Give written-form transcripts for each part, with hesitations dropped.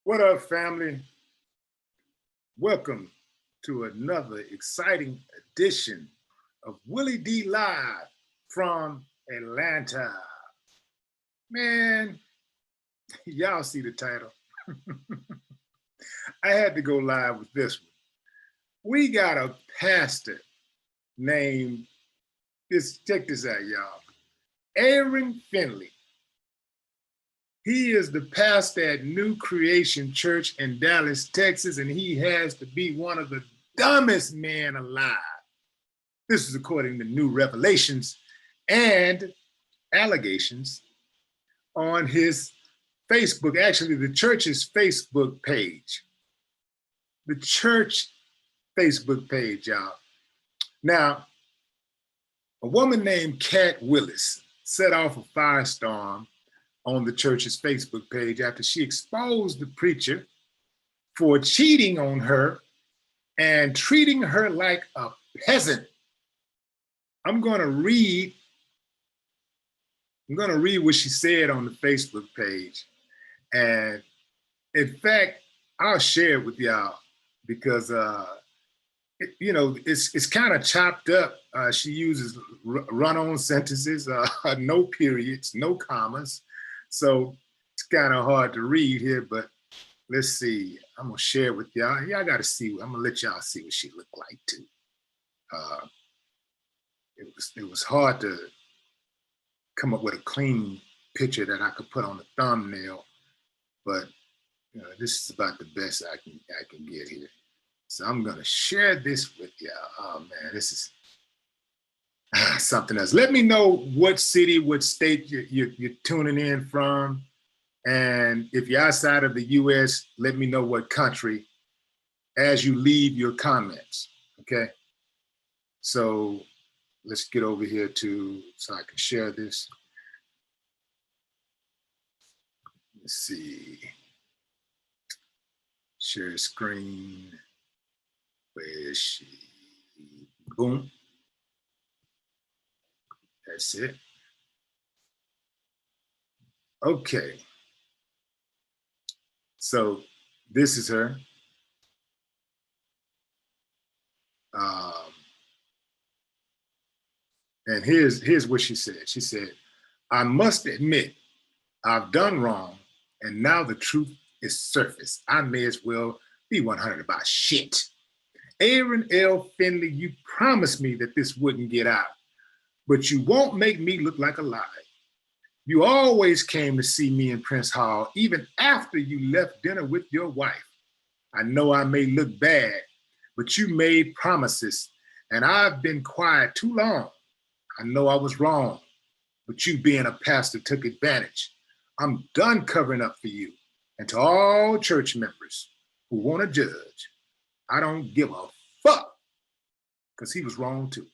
What up, family? Welcome to another exciting edition of Willie D Live from Atlanta. Man, y'all see the title. I had to go live with this one. We got a pastor named, check this out, y'all. Aaron Finley. He is the pastor at New Creation Church in Dallas, Texas, and he has to be one of the dumbest men alive. This is according to new revelations and allegations on his Facebook, actually the church's Facebook page. The church Facebook page, y'all. Now, a woman named Cat Willis set off a firestorm on the church's Facebook page after she exposed the preacher for cheating on her and treating her like a peasant. I'm gonna read what she said on the Facebook page. And in fact, I'll share it with y'all because it's kind of chopped up. She uses run-on sentences, no periods, no commas. So it's kind of hard to read here, but let's see. I'm gonna share it with y'all. Y'all gotta see, I'm gonna let y'all see what she looked like too. It was hard to come up with a clean picture that I could put on the thumbnail, but this is about the best I can get here. So I'm gonna share this with y'all. Oh man, this is something else. Let me know what city, what state you're tuning in from. And if you're outside of the US, let me know what country as you leave your comments, okay? So let's get over here so I can share this. Let's see. Share screen. Where is she? Boom. That's it. Okay. So this is her. And here's what she said. She said, "I must admit, I've done wrong, and now the truth is surfaced. I may as well be 100 about shit. Aaron L. Finley, you promised me that this wouldn't get out, but you won't make me look like a lie. You always came to see me in Prince Hall, even after you left dinner with your wife. I know I may look bad, but you made promises, and I've been quiet too long. I know I was wrong, but you being a pastor took advantage. I'm done covering up for you. And to all church members who want to judge, I don't give a fuck, because he was wrong too."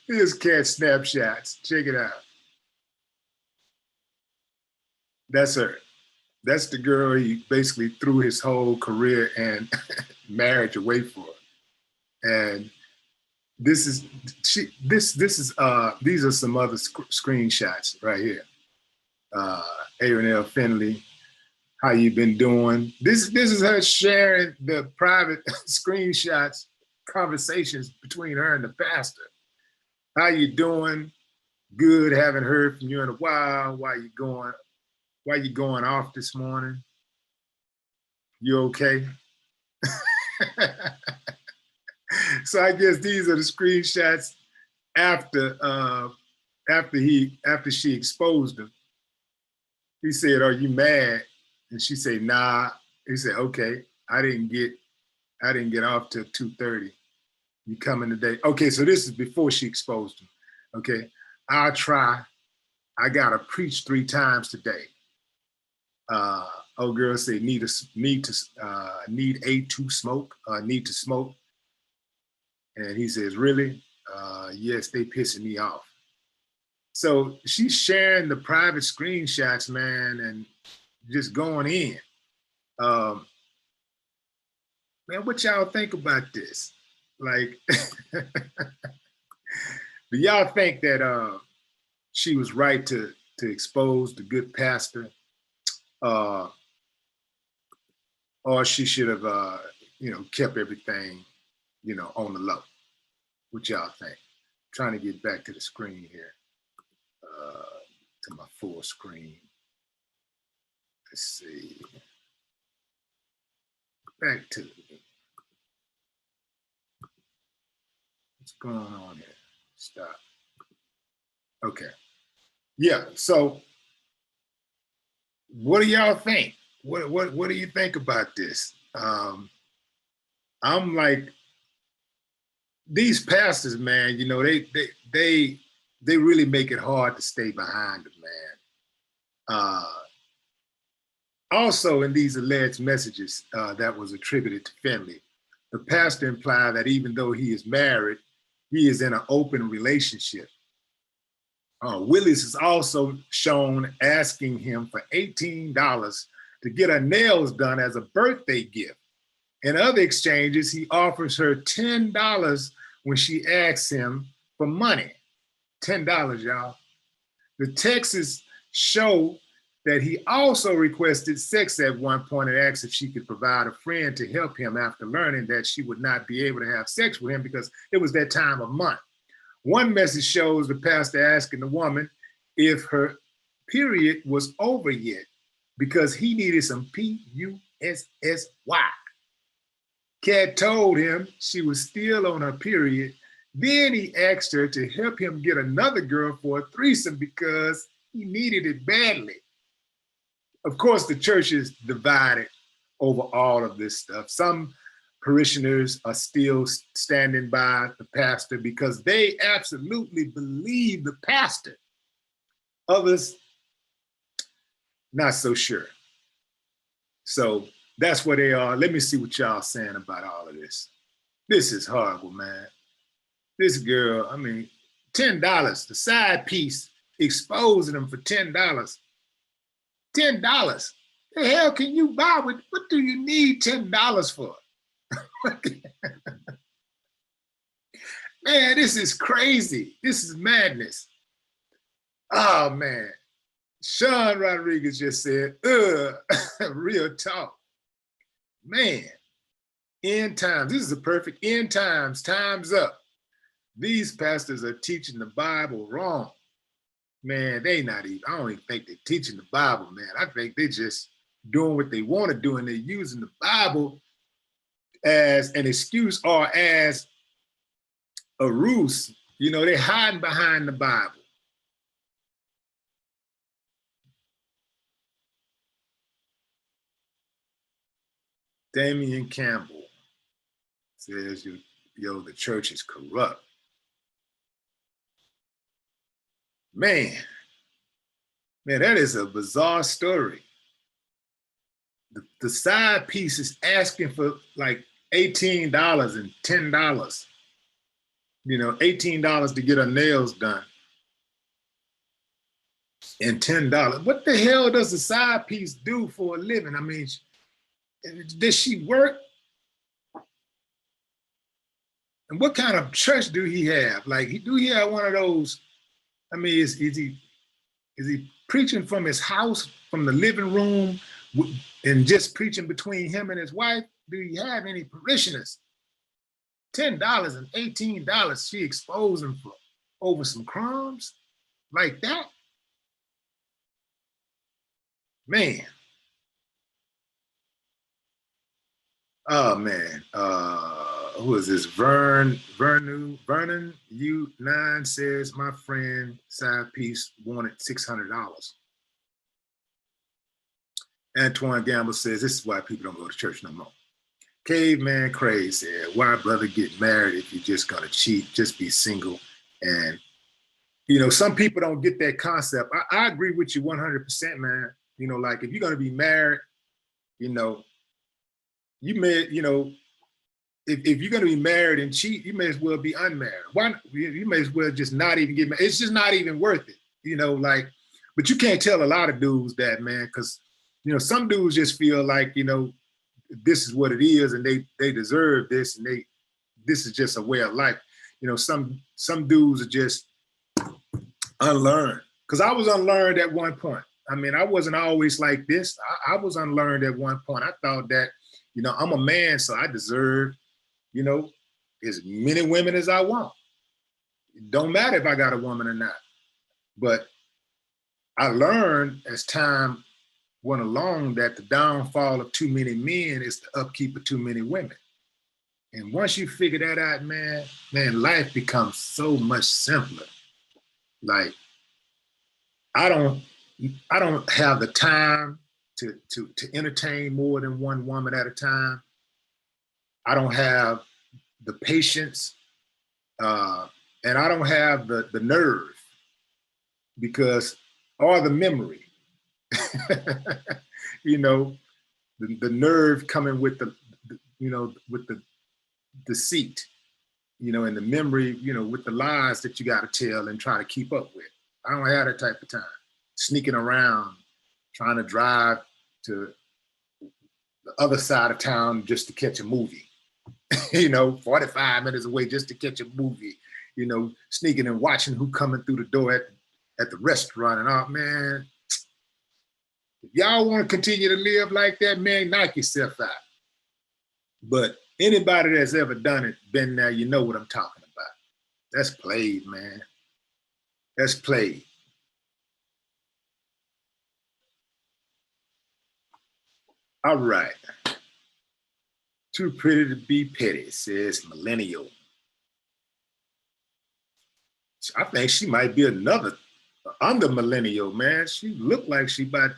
Here's Cat snapshots. Check it out. That's her. That's the girl he basically threw his whole career and marriage away for. And these are some other screenshots right here. Aaron L. Finley, how you been doing? This is her sharing the private screenshots, conversations between her and the pastor. How you doing? Good, haven't heard from you in a while. Why you going off this morning? You okay? So I guess these are the screenshots after she exposed him. He said, "Are you mad?" And she said, "Nah." He said, "Okay, I didn't get off till 2:30. You coming today?" Okay, so this is before she exposed him. Okay, "I'll try. I gotta preach 3 times today." Old girl said, need to smoke. And he says, "Really? Yes, they pissing me off." So she's sharing the private screenshots, man, and just going in. Man, what y'all think about this? Like, do y'all think that she was right to to expose the good pastor, or she should have, kept everything, on the low. What y'all think? Trying to get back to the screen here, to my full screen. Let's see. Back to what's going on here. Stop. Okay. Yeah. So, what do y'all think? What do you think about this? I'm like, these pastors, man. They really make it hard to stay behind them, man. Also, in these alleged messages that was attributed to Finley, the pastor implied that even though he is married, he is in an open relationship. Willis is also shown asking him for $18 to get her nails done as a birthday gift. In other exchanges, he offers her $10 when she asks him for money. $10, y'all. The texts show that he also requested sex at one point and asked if she could provide a friend to help him after learning that she would not be able to have sex with him because it was that time of month. One message shows the pastor asking the woman if her period was over yet because he needed some P-U-S-S-Y. Kat told him she was still on her period. Then he asked her to help him get another girl for a threesome because he needed it badly. Of course, the church is divided over all of this stuff. Some parishioners are still standing by the pastor because they absolutely believe the pastor. Others, not so sure. So that's where they are. Let me see what y'all saying about all of this. This is horrible, man. This girl, I mean, $10, the side piece, exposing them for $10. $10. The hell can you buy with, what do you need $10 for? Man, this is crazy. This is madness. Oh man. Sean Rodriguez just said, real talk. Man, end times. This is a perfect end times. Time's up. These pastors are teaching the Bible wrong. Man, they not even, I don't even think they're teaching the Bible, man. I think they're just doing what they want to do, and they're using the Bible as an excuse or as a ruse. They're hiding behind the Bible. Damian Campbell says, the church is corrupt. Man, that is a bizarre story. The side piece is asking for like $18 and $10. $18 to get her nails done and $10. What the hell does the side piece do for a living? I mean, does she work? And what kind of church do he have? Like, do he have one of those? I mean, is he preaching from his house, from the living room, and just preaching between him and his wife? Do he have any parishioners? $10 and $18 she exposed him for over some crumbs like that? Man. Oh man. Who is this? Vernon U9 says my friend side piece wanted $600. Antoine Gamble says this is why people don't go to church no more. Caveman Craze said, why brother get married if you're just gonna cheat? Just be single. And some people don't get that concept. I agree with you 100%, man. Like if you're gonna be married, you may, if you're going to be married and cheat, you may as well be unmarried. Why? You may as well just not even get married. It's just not even worth it, but you can't tell a lot of dudes that, man, because, some dudes just feel like, this is what it is and they deserve this and this is just a way of life. Some dudes are just unlearned, because I was unlearned at one point. I mean, I wasn't always like this. I was unlearned at one point. I thought that, you know, I'm a man, so I deserve, you know, as many women as I want. It don't matter if I got a woman or not. But I learned as time went along that the downfall of too many men is the upkeep of too many women. And once you figure that out, man, life becomes so much simpler. Like, I don't have the time to entertain more than one woman at a time. I don't have the patience, and I don't have the nerve because, or the memory, you know, the nerve coming with you know, with the deceit, you know, and the memory, you know, with the lies that you got to tell and try to keep up with. I don't have that type of time. Sneaking around, trying to drive to the other side of town just to catch a movie, you know, 45 minutes away just to catch a movie, you know, sneaking and watching who coming through the door at the restaurant. And oh, man, if y'all want to continue to live like that, man, knock yourself out. But anybody that's ever done it, been there, you know what I'm talking about. That's played, man. That's played. All right. Too pretty to be petty, says Millennial. I think she might be another under millennial, man. She looked like she about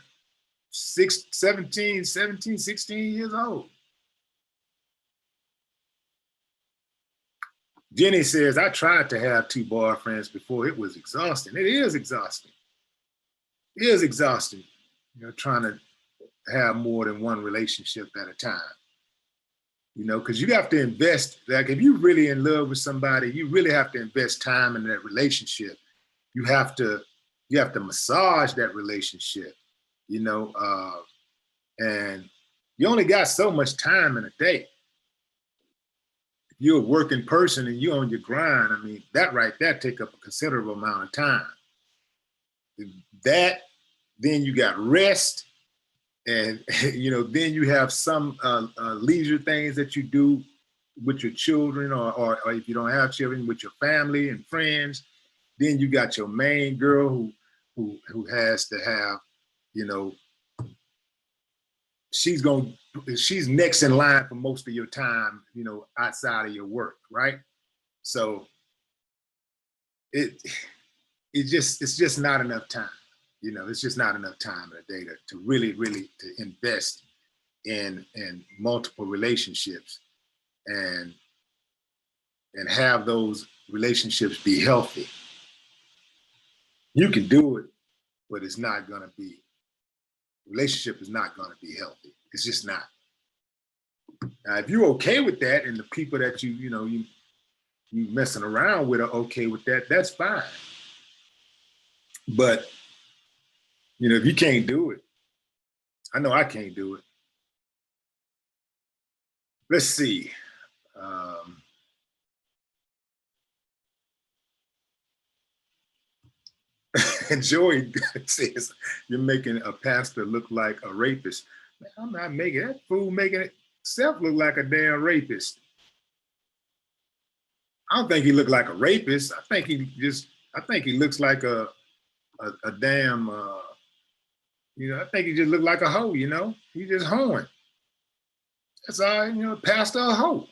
17, 16 years old. Jenny says, I tried to have 2 boyfriends before. It was exhausting. It is exhausting. It is exhausting, you know, trying to have more than one relationship at a time. You know, because you have to invest, like if you're really in love with somebody, you really have to invest time in that relationship. You have to massage that relationship, you know, and you only got so much time in a day. If you're a working person and you're on your grind, I mean, that right there take up a considerable amount of time. That, then you got rest, and you know, then you have some leisure things that you do with your children, or if you don't have children, with your family and friends. Then you got your main girl who has to have, you know, she's next in line for most of your time, you know, outside of your work, right? So it's just not enough time. You know, it's just not enough time in a day to really to invest in multiple relationships and have those relationships be healthy. You can do it, but it's not gonna be, relationship is not gonna be healthy. It's just not. Now, if you're okay with that, and the people that you messing around with are okay with that, that's fine. But you know, if you can't do it, I know I can't do it. Let's see. And Joey says, you're making a pastor look like a rapist. Man, I'm not making that fool making himself look like a damn rapist. I don't think he looked like a rapist. I think he looks like a damn, you know, I think he just looked like a hoe, you know? He just hoeing. That's all, you know, pastor a hoe.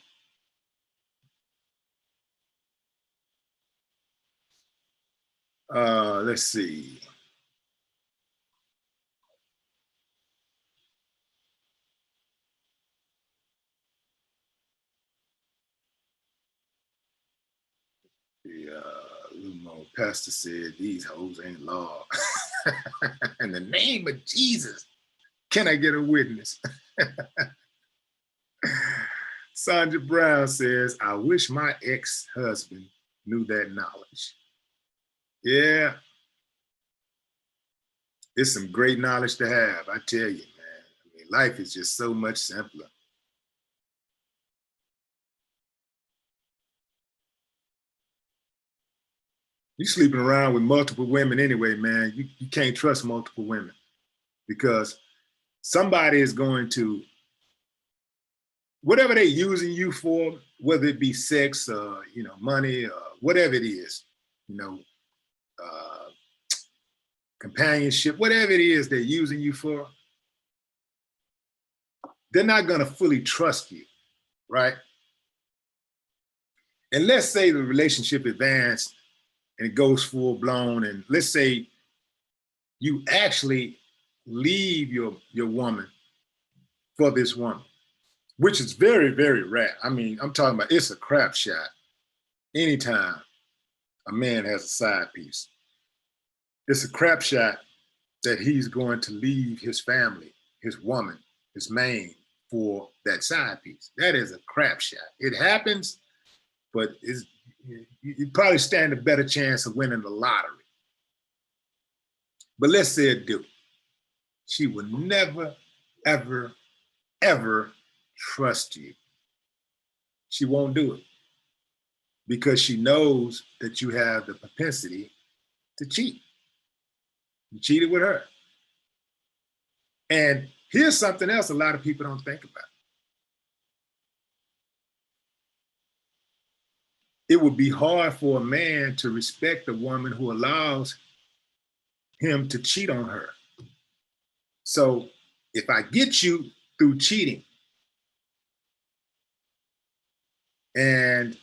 Let's see. The Lumo pastor said, these hoes ain't law. In the name of Jesus, can I get a witness? Sandra Brown says, I wish my ex-husband knew that knowledge. Yeah. It's some great knowledge to have, I tell you, man. I mean, life is just so much simpler. You sleeping around with multiple women anyway, man. You can't trust multiple women because somebody is going to, whatever they're using you for, whether it be sex, money, whatever it is, uh, companionship, whatever it is they're using you for, they're not going to fully trust you, right? And let's say the relationship advanced and it goes full blown, and let's say you actually leave your woman for this woman, which is very, very rare. I mean, I'm talking about it's a crap shot anytime a man has a side piece. It's a crap shot that he's going to leave his family, his woman, his main for that side piece. That is a crap shot. It happens, but you probably stand a better chance of winning the lottery. But let's say it do. She will never, ever, ever trust you. She won't do it because she knows that you have the propensity to cheat. You cheated with her. And here's something else a lot of people don't think about. It would be hard for a man to respect a woman who allows him to cheat on her. So if I get you through cheating and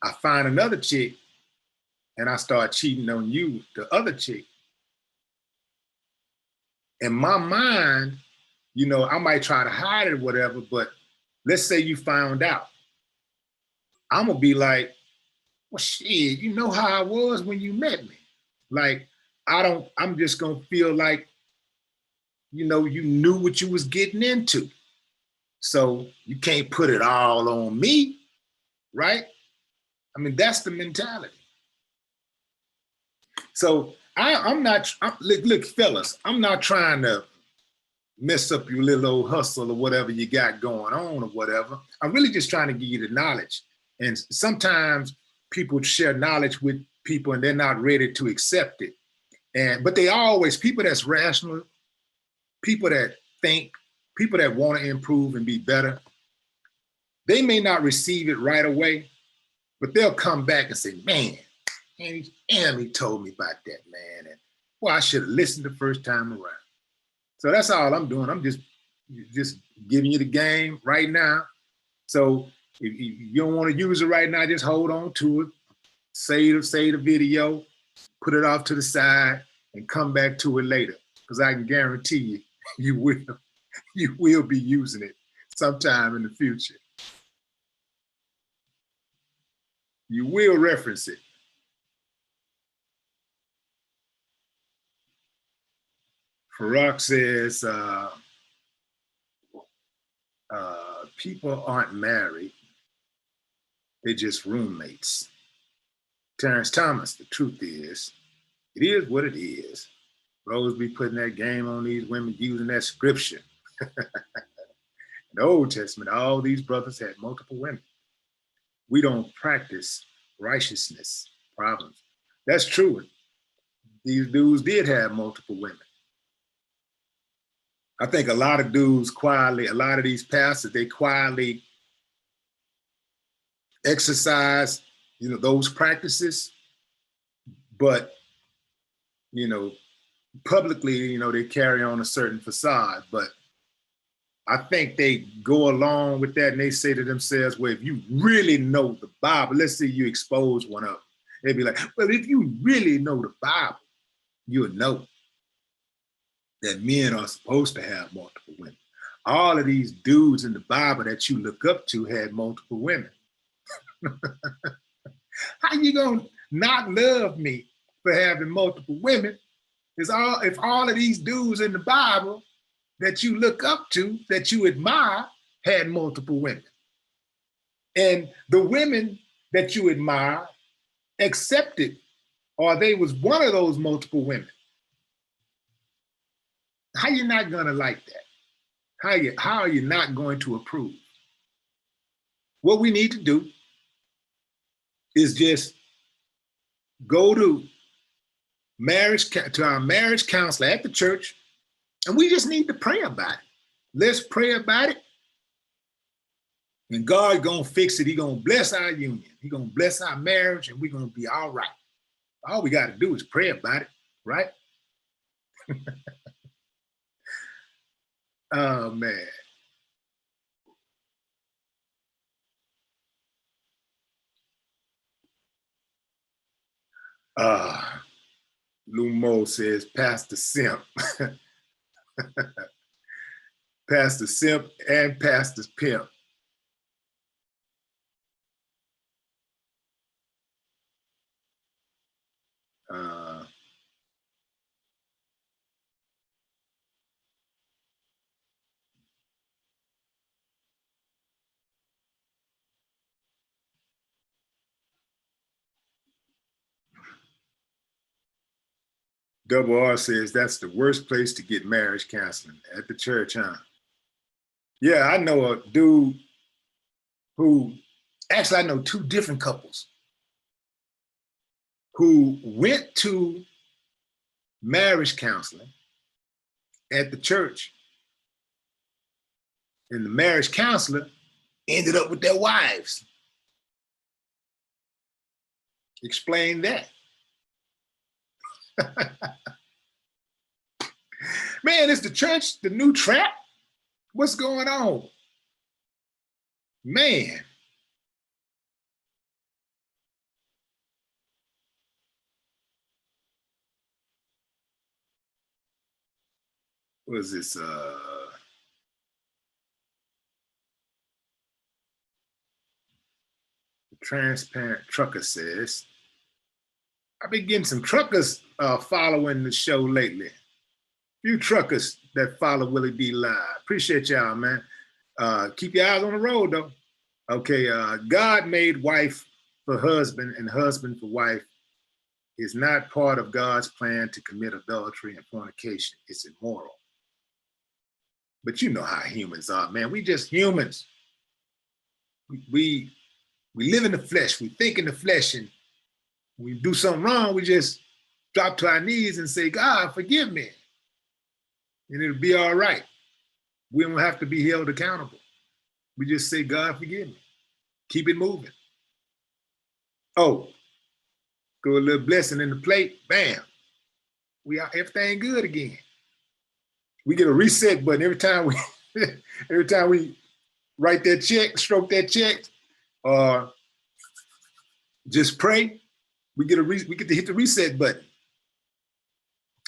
I find another chick and I start cheating on you, the other chick, in my mind, I might try to hide it or whatever, but let's say you found out. I'm gonna be like, well, shit, you know how I was when you met me. Like, I'm just gonna feel like, you knew what you was getting into. So you can't put it all on me, right? I mean, that's the mentality. So look, fellas, I'm not trying to mess up your little old hustle or whatever you got going on or whatever. I'm really just trying to give you the knowledge. And sometimes people share knowledge with people and they're not ready to accept it. But they always, people that's rational, people that think, people that want to improve and be better, they may not receive it right away, but they'll come back and say, man, he told me about that, man. And well, I should have listened the first time around. So that's all I'm doing. I'm just giving you the game right now. So if you don't want to use it right now, just hold on to it. Save the video, put it off to the side, and come back to it later. Because I can guarantee you, you will be using it sometime in the future. You will reference it. Farouk says, people aren't married, they're just roommates. Terrence Thomas, the truth is, it is what it is. Rose be putting that game on these women using that scripture. In the Old Testament, all these brothers had multiple women. We don't practice righteousness problems. That's true. These dudes did have multiple women. I think a lot of dudes quietly, a lot of these pastors, they quietly exercise, those practices, but, publicly, they carry on a certain facade. But I think they go along with that and they say to themselves, well, if you really know the Bible, let's say you expose one of them. They'd be like, well, if you really know the Bible, you'll know that men are supposed to have multiple women. All of these dudes in the Bible that you look up to had multiple women. How you gonna not love me for having multiple women? If all of these dudes in the Bible that you look up to, that you admire, had multiple women. And the women that you admire accepted, or they was one of those multiple women. How you not gonna like that? How are you not going to approve? What we need to do is just go to to our marriage counselor at the church, and we just need to pray about it. Let's pray about it. And God gonna fix it. He gonna bless our union. He gonna bless our marriage, and we're gonna be all right. All we got to do is pray about it, right? Oh man. Lumo says, Pastor Simp. Pastor Simp and Pastor Pimp. Double R says that's the worst place to get marriage counseling, at the church, huh? Yeah, I know a dude who, actually I know two different couples who went to marriage counseling at the church, and the marriage counselor ended up with their wives. Explain that. Man, is the church the new trap? What's going on? Man. What is this? Transparent Trucker says, I've been getting some truckers following the show lately. Few truckers that follow Willie D Live. Appreciate y'all, man. Keep your eyes on the road, though. Okay, God made wife for husband and husband for wife. Is not part of God's plan to commit adultery and fornication. It's immoral. But you know how humans are, man. We just humans. We live in the flesh. We think in the flesh, and when we do something wrong, we just drop to our knees and say, God, forgive me. And it'll be all right. We don't have to be held accountable. We just say, God, forgive me. Keep it moving. Oh, go a little blessing in the plate, bam. We are everything good again. We get a reset button every time we write that check, stroke that check, or just pray. We get to hit the reset button.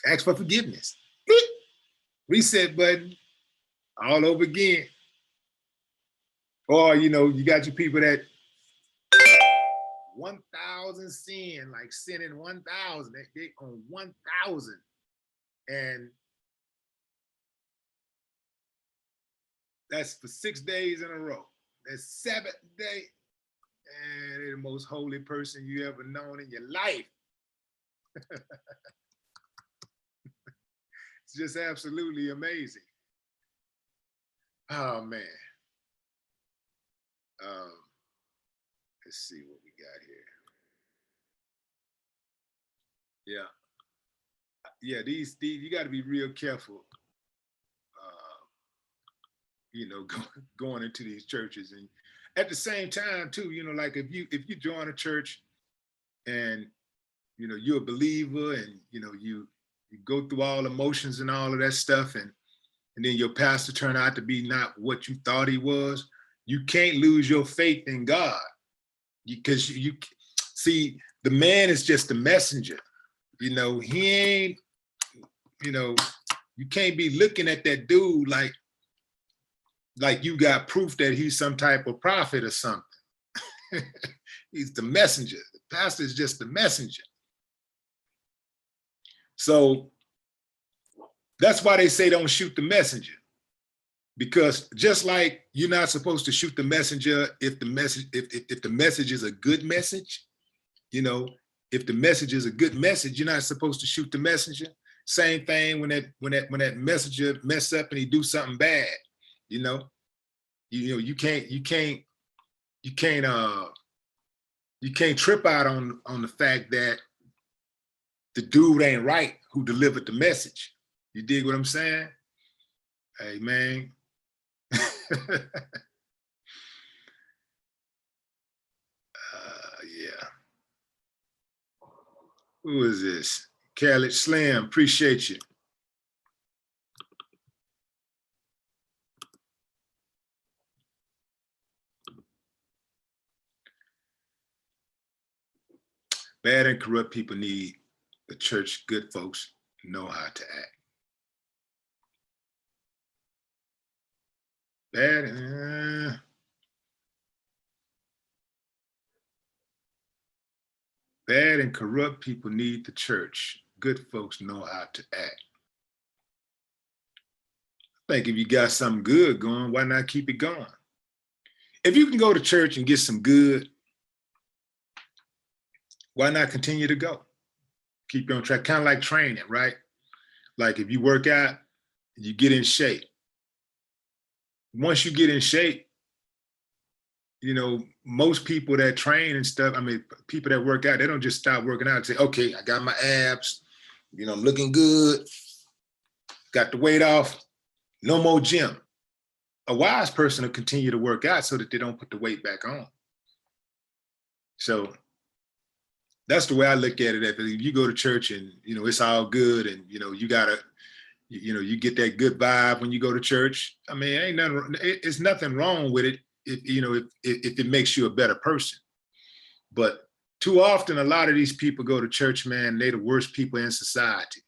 Ask for forgiveness. Reset button all over again. Or, you know, you got your people that 1,000 sin, like sinning 1,000. They on 1,000. And that's for 6 days in a row. That's 7th day. And they're the most holy person you ever known in your life. It's just absolutely amazing. Oh, man. Let's see what we got here. Yeah, these you got to be real careful, you know, going into these churches. And at the same time, too, you know, like if you join a church and, you know, you're a believer and, you know, you go through all emotions and all of that stuff, and then your pastor turned out to be not what you thought he was, you can't lose your faith in God, because you see, the man is just a messenger. You know, he ain't, you know, you can't be looking at that dude like you got proof that he's some type of prophet or something. He's the messenger. The pastor is just the messenger. So that's why they say don't shoot the messenger. Because just like you're not supposed to shoot the messenger if the message is a good message, you know, if the message is a good message, you're not supposed to shoot the messenger. Same thing when that messenger mess up and he do something bad, you know, you can't trip out on the fact that the dude ain't right who delivered the message. You dig what I'm saying? Hey, man. Yeah. Who is this? Khaled Slim, appreciate you. Bad and corrupt people need the church. Good folks know how to act. Bad and corrupt people need the church. Good folks know how to act. I think if you got something good going, why not keep it going? If you can go to church and get some good, why not continue to go? Keep you on track, kind of like training, right? Like if you work out, you get in shape. Once you get in shape, you know, most people that train and stuff, I mean, people that work out, they don't just stop working out and say, okay, I got my abs, you know, I'm looking good, got the weight off, no more gym. A wise person will continue to work out so that they don't put the weight back on. So that's the way I look at it. If you go to church and, you know, it's all good and, you know, you gotta, you know, you get that good vibe when you go to church. I mean, ain't nothing, it's nothing wrong with it if, you know, if it makes you a better person. But too often, a lot of these people go to church, man, they're the worst people in society.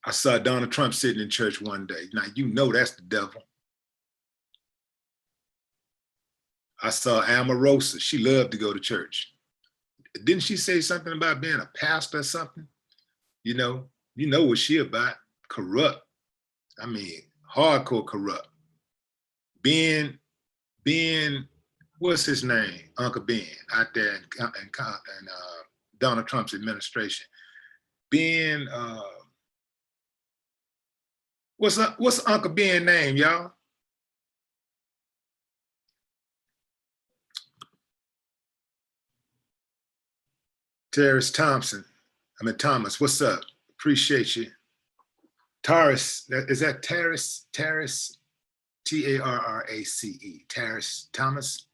I saw Donald Trump sitting in church one day. Now, you know that's the devil. I saw Omarosa. She loved to go to church. Didn't she say something about being a pastor or something? You know what she about. Corrupt. I mean, hardcore corrupt. Ben, what's his name? Uncle Ben out there in Donald Trump's administration. Ben, what's Uncle Ben's name, y'all? Terrence Thompson. Thomas, what's up? Appreciate you. Taurus, is that Terrace? Terrace, T-A-R-R-A-C-E. Terrace Thomas?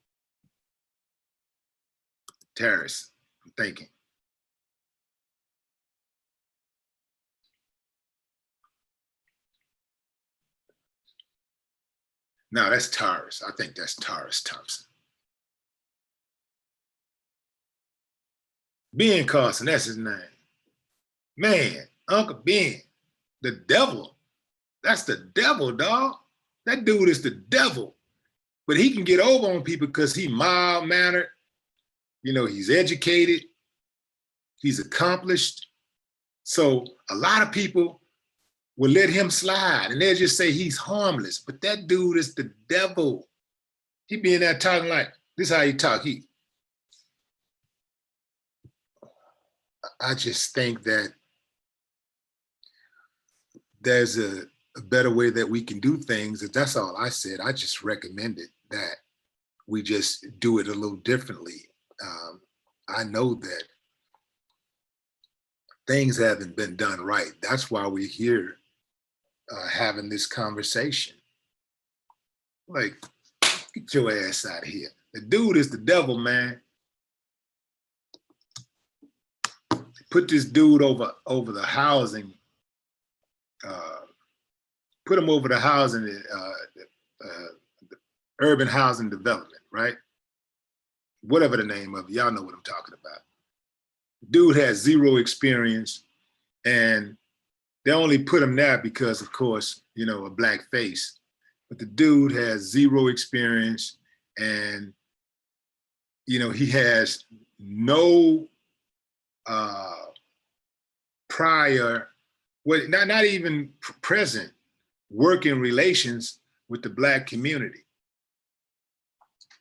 Terrace, I'm thinking. No, that's Taurus. I think that's Taurus Thompson. Ben Carson, that's his name. Man, Uncle Ben, the devil. That's the devil, dog. That dude is the devil. But he can get over on people because he's mild-mannered. You know, he's educated. He's accomplished. So a lot of people will let him slide and they'll just say he's harmless. But that dude is the devil. He be in there talking like, this is how he talk. I just think that there's a better way that we can do things. If that's all I said, I just recommended that we just do it a little differently. I know that things haven't been done right. That's why we're here having this conversation. Like, get your ass out of here. The dude is the devil, man. Put this dude over the housing, put him over the housing, the urban housing development, right? Whatever the name of it, y'all know what I'm talking about. Dude has zero experience, and they only put him there because, of course, you know, a black face. But the dude has zero experience, and you know, he has no prior, well, not even present working relations with the black community.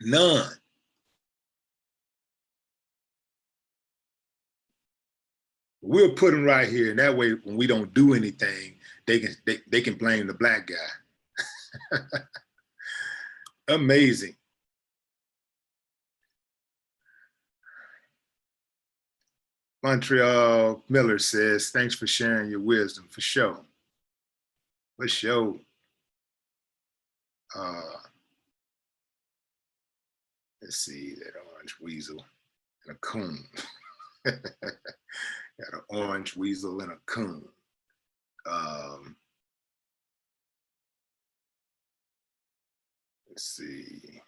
None. We'll put them right here, and that way, when we don't do anything, they can blame the black guy. Amazing. Montreal Miller says, thanks for sharing your wisdom. For sure. For sure. Let's see, that orange weasel and a coon. Got an orange weasel and a coon. Let's see.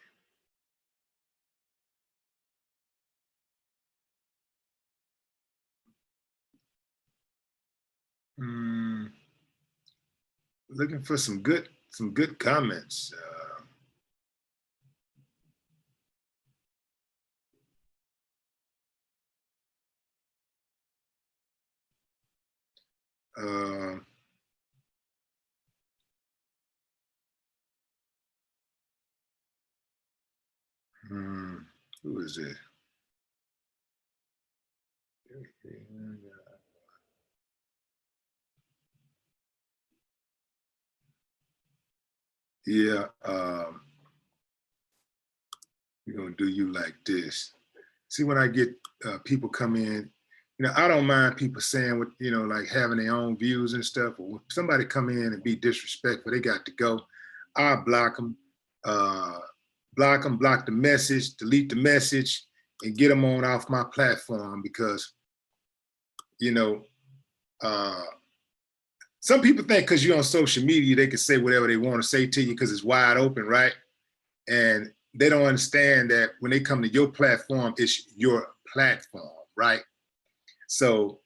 Looking for some good comments. Who is it? Yeah, we're gonna do you like this. See, when I get people come in, you know, I don't mind people saying what, you know, like having their own views and stuff. But when somebody come in and be disrespectful, they got to go. I block them, block the message, delete the message, and get them on off my platform because, you know, some people think because you're on social media, they can say whatever they want to say to you because it's wide open, right? And they don't understand that when they come to your platform, it's your platform, right? So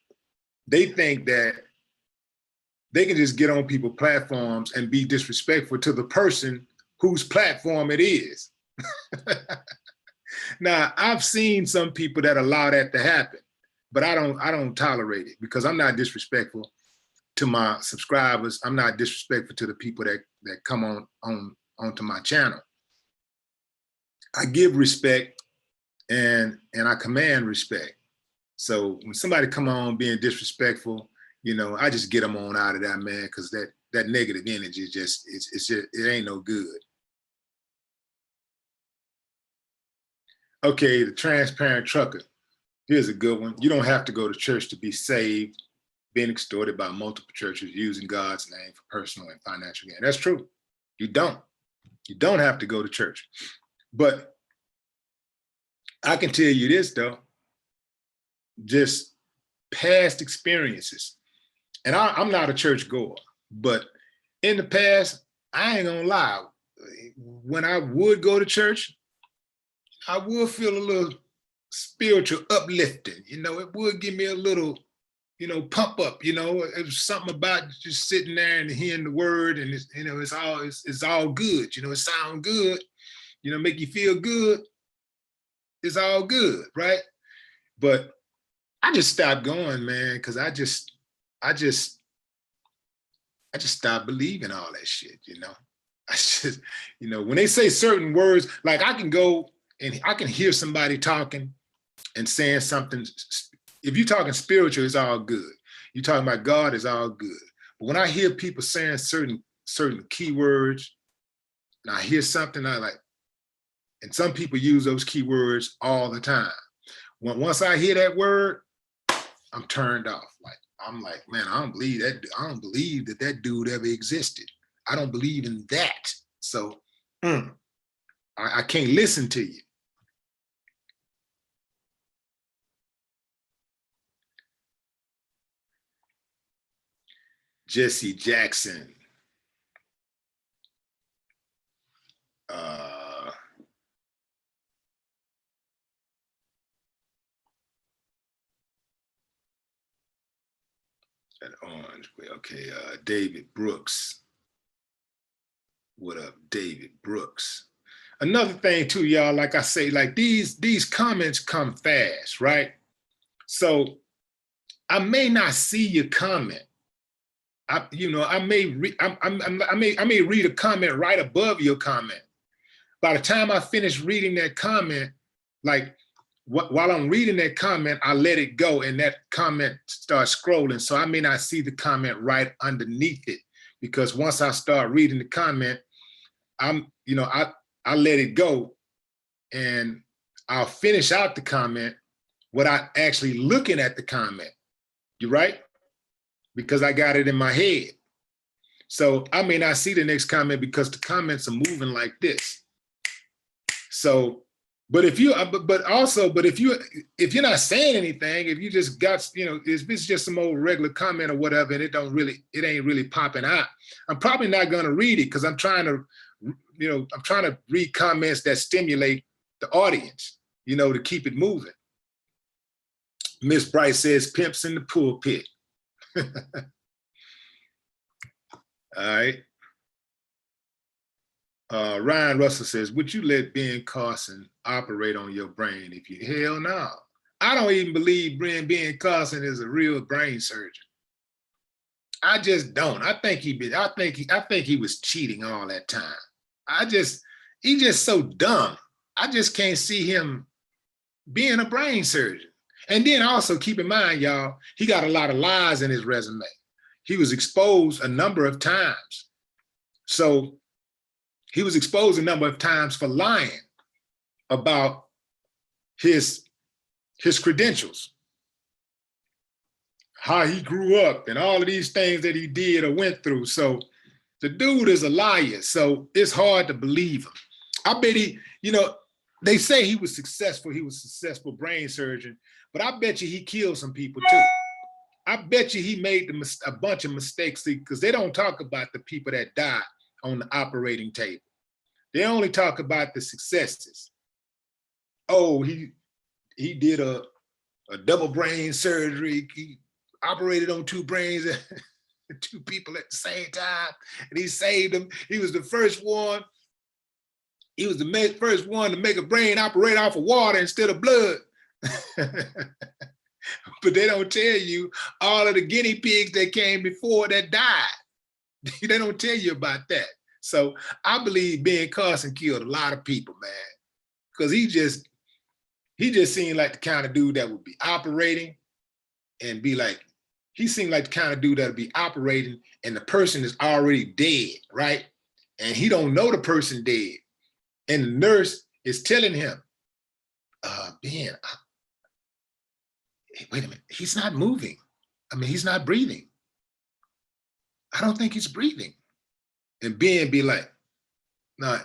they think that they can just get on people's platforms and be disrespectful to the person whose platform it is. Now, I've seen some people that allow that to happen, but I don't tolerate it because I'm not disrespectful to my subscribers. I'm not disrespectful to the people that come onto my channel. I give respect and I command respect. So when somebody come on being disrespectful, you know, I just get them on out of that, man, because that negative energy is just, it ain't no good. Okay, the transparent trucker. Here's a good one. You don't have to go to church to be saved, being extorted by multiple churches, using God's name for personal and financial gain. That's true. You don't. You don't have to go to church. But I can tell you this, though, just past experiences. And I'm not a church goer, but in the past, I ain't gonna lie, when I would go to church, I would feel a little spiritual uplifting. You know, it would give me a little, you know, pump up. You know, it was something about just sitting there and hearing the word, and it's, you know, it's all good. You know, it sounds good. You know, make you feel good. It's all good, right? But I just stopped going, man, because I just stopped believing all that shit. You know, I just, you know, when they say certain words, like I can go and I can hear somebody talking and saying something. If you're talking spiritual, it's all good. You're talking about God, it's all good. But when I hear people saying certain keywords, and I hear something, I like, and some people use those keywords all the time. Once I hear that word, I'm turned off. Like, I'm like, man, I don't believe that. I don't believe that dude ever existed. I don't believe in that. So I can't listen to you. Jesse Jackson. That orange. Okay, David Brooks. What up, David Brooks? Another thing too, y'all, like I say, like these comments come fast, right? So I may not see your comment. I may read a comment right above your comment. By the time I finish reading that comment, like while I'm reading that comment, I let it go and that comment starts scrolling. So I may not see the comment right underneath it because once I start reading the comment, I let it go and I'll finish out the comment without actually looking at the comment. You're right? Because I got it in my head. So I may not see the next comment because the comments are moving like this. So, but if you, but if you're not saying anything, if you just got, if it's just some old regular comment or whatever, and it ain't really popping out, I'm probably not going to read it because I'm trying to read comments that stimulate the audience, to keep it moving. Miss Bryce says, pimps in the pulpit. All right. Ryan Russell says, would you let Ben Carson operate on your brain if you, hell no. I don't even believe Ben Carson is a real brain surgeon. I just don't. I think he was cheating all that time. He's just so dumb. I just can't see him being a brain surgeon. And then also keep in mind, y'all, he got a lot of lies in his resume. He was exposed a number of times. So he was exposed a number of times for lying about his credentials, how he grew up, and all of these things that he did or went through. So the dude is a liar. So it's hard to believe him. I bet they say he was successful. He was a successful brain surgeon, but I bet you he killed some people too. I bet you he made a bunch of mistakes because they don't talk about the people that died on the operating table. They only talk about the successes. Oh, he did a double brain surgery. He operated on two brains, two people at the same time, and he saved them. He was the first one. He was the first one to make a brain operate off of water instead of blood. But they don't tell you all of the guinea pigs that came before that died. They don't tell you about that. So I believe Ben Carson killed a lot of people, man, because he just seemed like the kind of dude that would be operating and be like, he seemed like the kind of dude that would be operating and the person is already dead, right? And he don't know the person dead. And the nurse is telling him, Ben, wait a minute, he's not moving. I mean, he's not breathing. I don't think he's breathing. And Ben be like, no,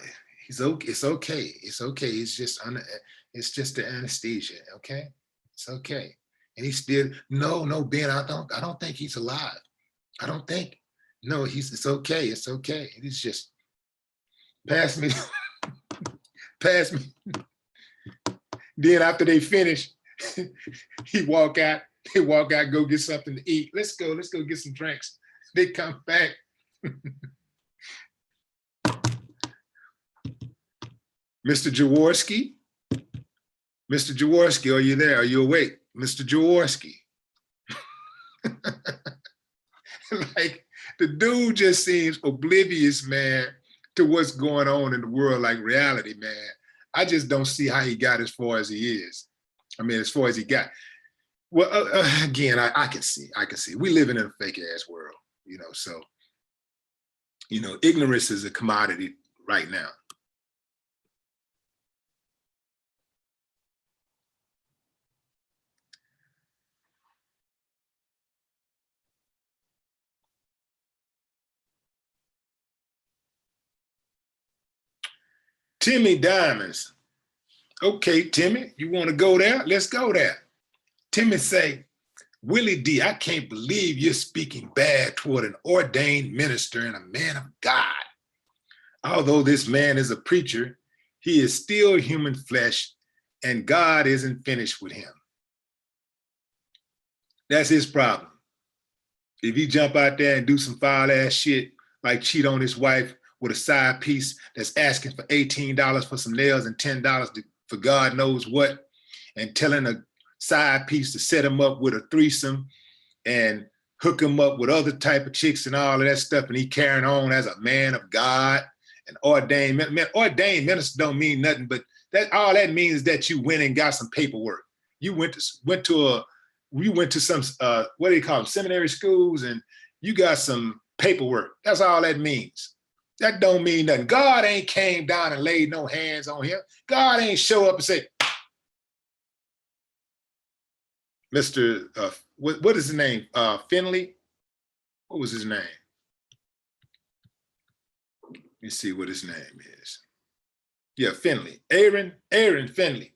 he's okay. It's okay. It's okay. It's just the anesthesia. Okay. It's okay. And he still, no, Ben, I don't think he's alive. I don't think, no, it's okay. It's okay. It's just, pass me. Then after they finish, they walk out, go get something to eat. Let's go get some drinks. They come back. Mr. Jaworski? Mr. Jaworski, are you there? Are you awake? Mr. Jaworski. Like, the dude just seems oblivious, man, to what's going on in the world, like reality, man. I just don't see how he got as far as he is. I mean, as far as he got. Well, again, I can see. We live in a fake ass world, so, ignorance is a commodity right now. Timmy Diamonds. Okay, Timmy, you want to go there? Let's go there. Timmy say, Willie D, I can't believe you're speaking bad toward an ordained minister and a man of God. Although this man is a preacher, he is still human flesh and God isn't finished with him. That's his problem. If he jump out there and do some foul ass shit, like cheat on his wife with a side piece that's asking for $18 for some nails and $10 for God knows what, and telling a side piece to set him up with a threesome and hook him up with other type of chicks and all of that stuff, and he carrying on as a man of God, an ordained minister don't mean nothing, but that all that means is that you went and got some paperwork. You went to some what do you call them, seminary schools, and you got some paperwork. That's all that means. That don't mean nothing. God ain't came down and laid no hands on him. God ain't show up and say, Mr. What is his name? Finley. What was his name? Let me see what his name is. Yeah, Finley. Aaron Finley.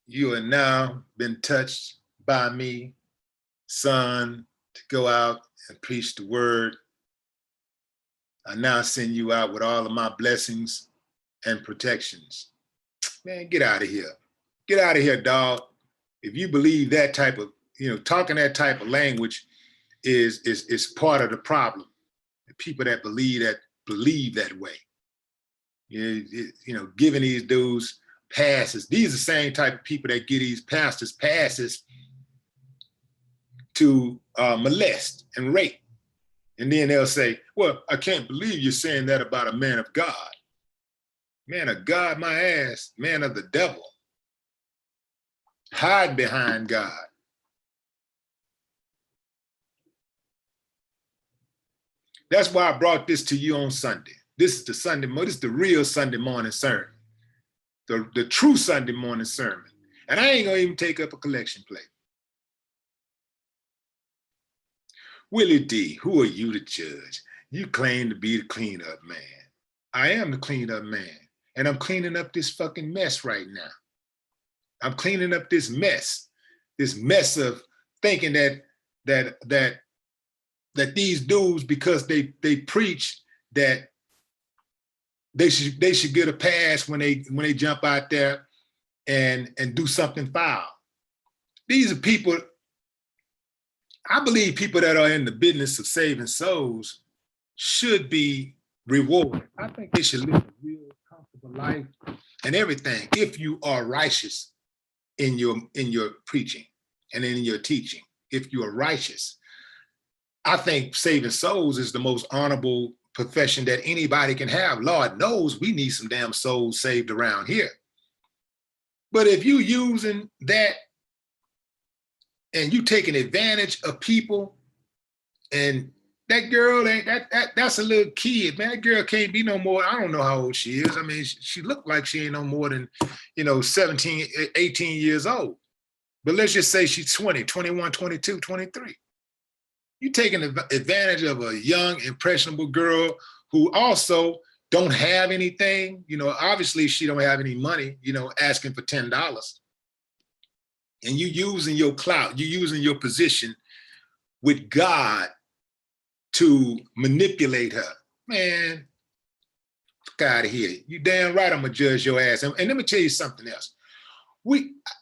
You are now been touched by me, son, to go out and preach the word. I now send you out with all of my blessings and protections. Man, get out of here. Get out of here, dog. If you believe that type of, talking that type of language is part of the problem. The people that believe that way. Giving these dudes passes. These are the same type of people that give these pastors passes to molest and rape. And then they'll say, well, I can't believe you're saying that about a man of God. Man of God, my ass, man of the devil. Hide behind God. That's why I brought this to you on Sunday. This is the Sunday, this is the real Sunday morning sermon. The true Sunday morning sermon. And I ain't gonna even take up a collection plate. Willie D, who are you to judge? You claim to be the cleanup man. I am the cleanup man. And I'm cleaning up this fucking mess right now. I'm cleaning up this mess of thinking that these dudes, because they preach that they should get a pass when they jump out there and do something foul. These are people, I believe people that are in the business of saving souls should be rewarded. I think they should live a real comfortable life and everything if you are righteous in your preaching and in your teaching. If you are righteous, I think saving souls is the most honorable profession that anybody can have. Lord knows we need some damn souls saved around here. But if you using that and you taking advantage of people, and that girl that's a little kid, man. That girl can't be no more. I don't know how old she is. I mean, she looked like she ain't no more than, 17, 18 years old. But let's just say she's 20, 21, 22, 23. You taking advantage of a young, impressionable girl who also don't have anything. Obviously she don't have any money, asking for $10. And you using your clout, you using your position with God to manipulate her. Man, fuck out of here. You damn right I'm gonna judge your ass. And let me tell you something else.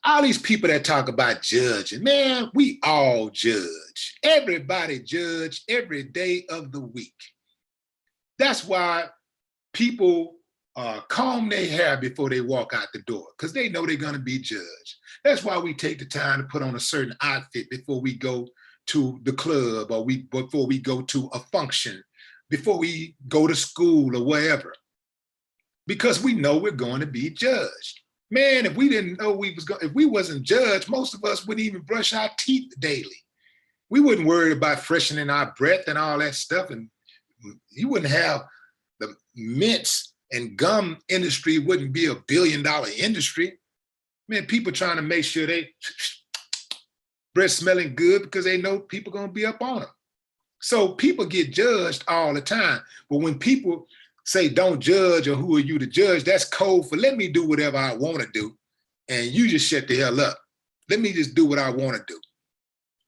All these people that talk about judging, man, we all judge. Everybody judge every day of the week. That's why people comb their hair before they walk out the door, because they know they're gonna be judged. That's why we take the time to put on a certain outfit before we go to the club, or before we go to a function, before we go to school or wherever, because we know we're going to be judged. Man, if we didn't know if we wasn't judged, most of us wouldn't even brush our teeth daily. We wouldn't worry about freshening our breath and all that stuff. And you wouldn't have the mints and gum industry wouldn't be $1 billion industry. Man, people trying to make sure they breath smelling good because they know people gonna be up on them. So people get judged all the time. But when people say don't judge, or who are you to judge, that's code for let me do whatever I want to do, and you just shut the hell up. Let me just do what I want to do.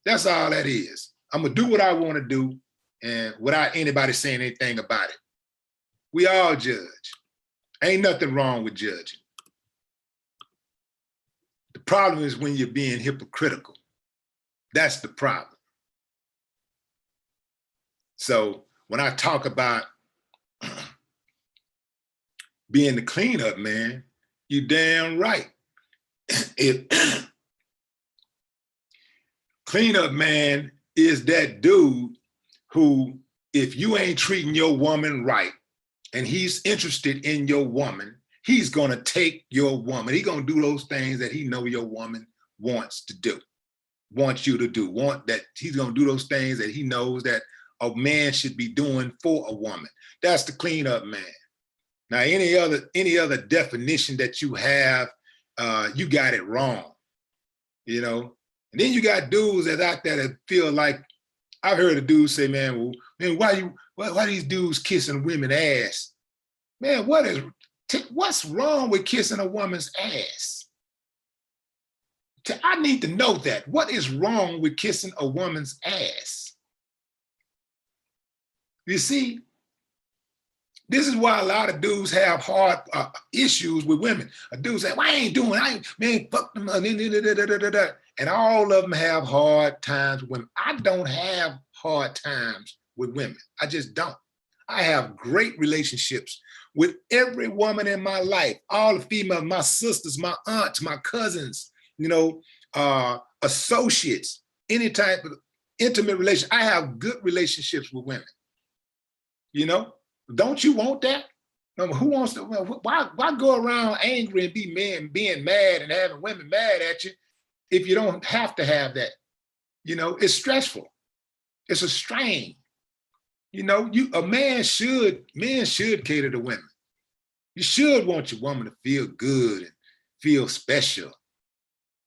That's all that is. I'm gonna do what I want to do, and without anybody saying anything about it. We all judge. Ain't nothing wrong with judging. The problem is when you're being hypocritical. That's the problem. So when I talk about being the cleanup man, you damn right. Cleanup man is that dude who, if you ain't treating your woman right, and he's interested in your woman, he's gonna take your woman. He's gonna do those things that he know your woman wants to do, wants you to do, he's gonna do those things that he knows that a man should be doing for a woman. That's the cleanup man. Now, any other definition that you have, you got it wrong. you know. And then you got dudes that's out there that feel like, I've heard a dude say, man, well, man, why these dudes kissing women ass? Man, what's wrong with kissing a woman's ass? I need to know that. What is wrong with kissing a woman's ass? You see, this is why a lot of dudes have hard issues with women. A dude say, well, man, fuck them. And all of them have hard times with women. I don't have hard times with women. I just don't. I have great relationships with every woman in my life, all the females, my sisters, my aunts, my cousins, you know, associates, any type of intimate relation. I have good relationships with women, you know? Don't you want that? No, who wants to, why go around angry and being mad and having women mad at you if you don't have to have that? You know, it's stressful. It's a strain. You know, men should cater to women. You should want your woman to feel good and feel special.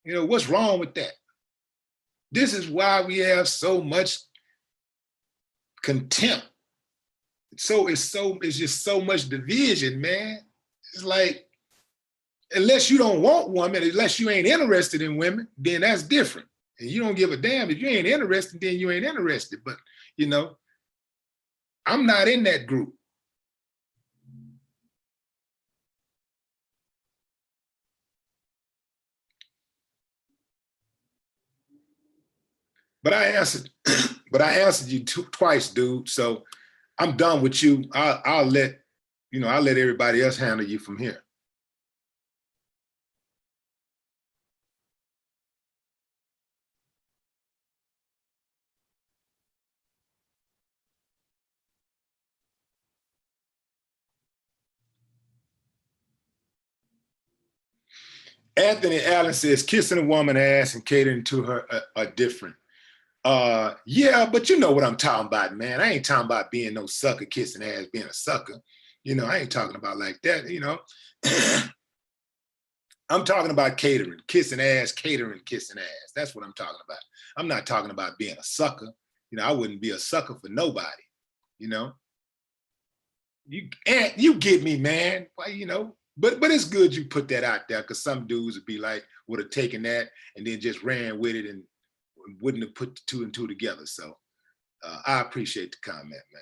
You know, what's wrong with that? This is why we have so much contempt. It's just so much division, man. It's like, unless you don't want women, unless you ain't interested in women, then that's different. And you don't give a damn. If you ain't interested, then you ain't interested. But, you know, I'm not in that group. But I answered, you twice, dude. So I'm done with you. I'll let everybody else handle you from here. Anthony Allen says kissing a woman ass and catering to her are different. Yeah, but you know what I'm talking about, man. I ain't talking about being no sucker, kissing ass, being a sucker. You know, I ain't talking about like that, you know. I'm talking about catering, kissing ass, catering, kissing ass. That's what I'm talking about. I'm not talking about being a sucker. You know, I wouldn't be a sucker for nobody, you know. You get me, man. Why, you know, but it's good you put that out there, because some dudes would have taken that and then just ran with it and wouldn't have put the two and two together. So I appreciate the comment, man.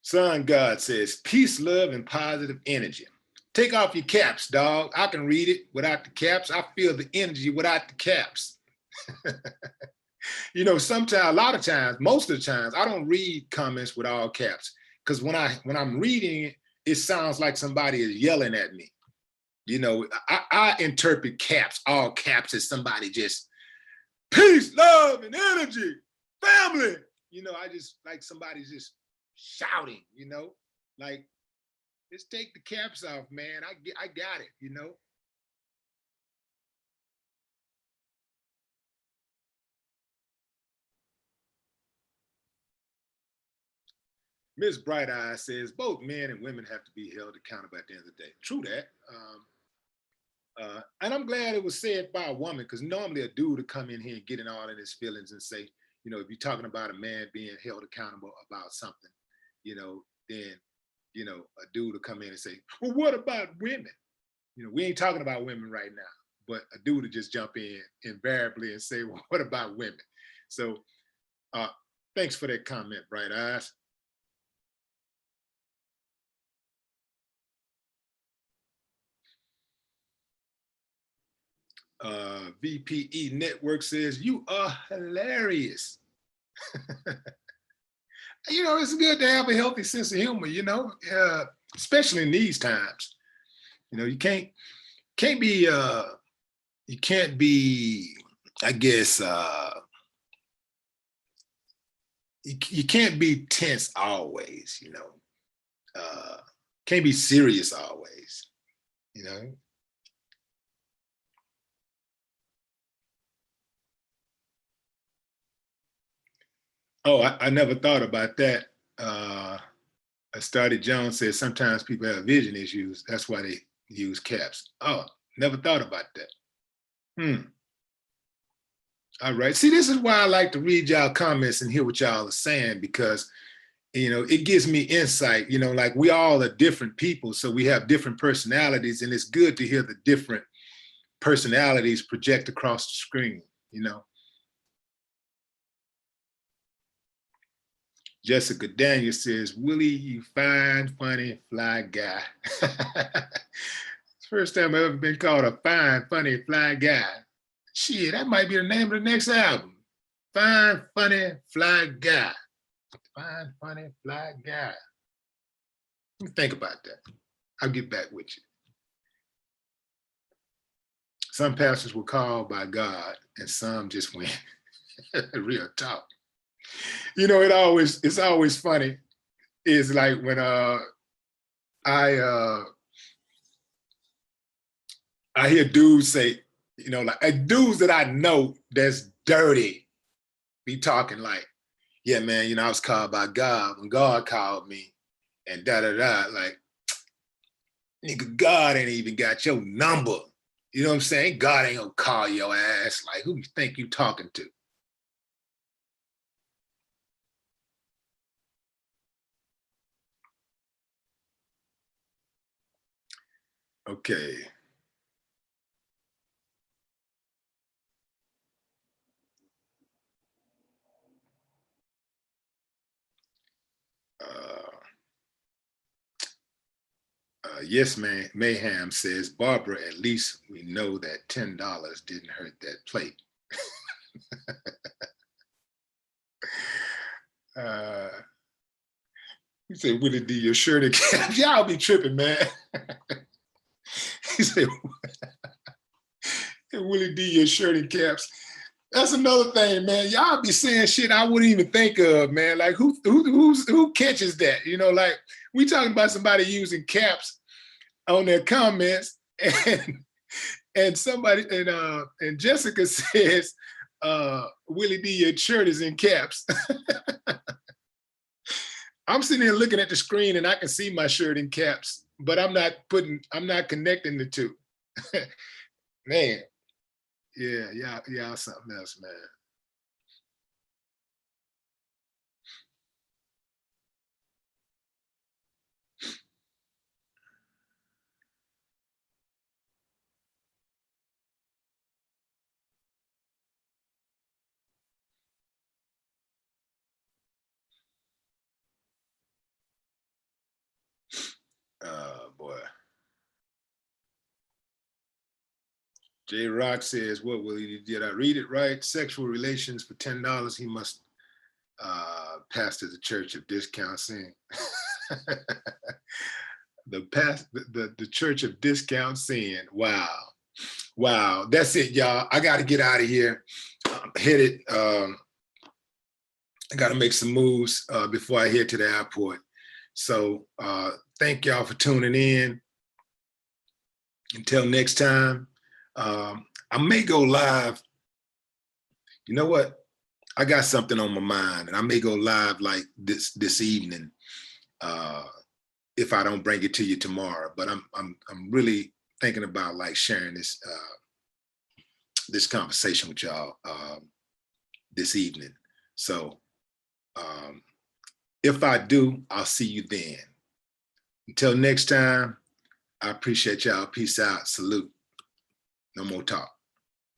Sun God says, peace, love, and positive energy. Take off your caps, dog. I can read it without the caps. I feel the energy without the caps. You know, sometimes, a lot of times, most of the times, I don't read comments with all caps, because when I'm reading it, it sounds like somebody is yelling at me. You know, I interpret caps, all caps, as somebody just peace, love, and energy, family. You know, I just like somebody's just shouting. You know, like, just take the caps off, man. I got it. You know. Miss Bright Eye says both men and women have to be held accountable at the end of the day. True that. And I'm glad it was said by a woman, because normally a dude would come in here and get in all of his feelings and say, you know, if you're talking about a man being held accountable about something, you know, then, you know, a dude would come in and say, well, what about women? You know, we ain't talking about women right now, but a dude would just jump in invariably and say, well, what about women? So thanks for that comment, Bright Eyes. VPE Network says, you are hilarious. You know, it's good to have a healthy sense of humor, you know, especially in these times. You know, you can't be, I guess, you can't be tense always, you know, can't be serious always, you know. Oh, I never thought about that. Started Jones said sometimes people have vision issues. That's why they use caps. Oh, never thought about that. All right. See, this is why I like to read y'all comments and hear what y'all are saying, because it gives me insight. Like we all are different people, so we have different personalities, and it's good to hear the different personalities project across the screen. Jessica Daniels says, Willie, you fine, funny, fly guy. First time I've ever been called a fine, funny, fly guy. Shit, that might be the name of the next album. Fine, funny, fly guy. Fine, funny, fly guy. Let me think about that. I'll get back with you. Some pastors were called by God and some just went real talk. It's always funny. Is like when I hear dudes say, like dudes that I know that's dirty be talking like, yeah, man, I was called by God when God called me and da-da-da. Like, nigga, God ain't even got your number. You know what I'm saying? God ain't gonna call your ass. Like, who you think you talking to? Okay. Yes, man. Mayhem says, Barbara, at least we know that $10 didn't hurt that plate. He said, Willie D, your shirt and cap. Y'all be tripping, man. He said, Willie D, your shirt and caps. That's another thing, man. Y'all be saying shit I wouldn't even think of, man. Like who catches that? Like we talking about somebody using caps on their comments, and somebody and Jessica says, Willie D, your shirt is in caps. I'm sitting here looking at the screen and I can see my shirt in caps, but I'm not connecting the two. Man. Yeah, something else, man. Oh boy. J Rock says, what will he, did I read it right? Sexual relations for $10, he must pastor the Church of Discount Sin. the Church of Discount Sin. Wow. That's it, y'all. I got to get out of here. I'm headed. I got to make some moves before I head to the airport. So thank y'all for tuning in. Until next time, I may go live. You know what? I got something on my mind, and I may go live like this evening if I don't bring it to you tomorrow. But I'm really thinking about like sharing this conversation with y'all this evening. So if I do, I'll see you then. Until next time, I appreciate y'all. Peace out. Salute. No more talk.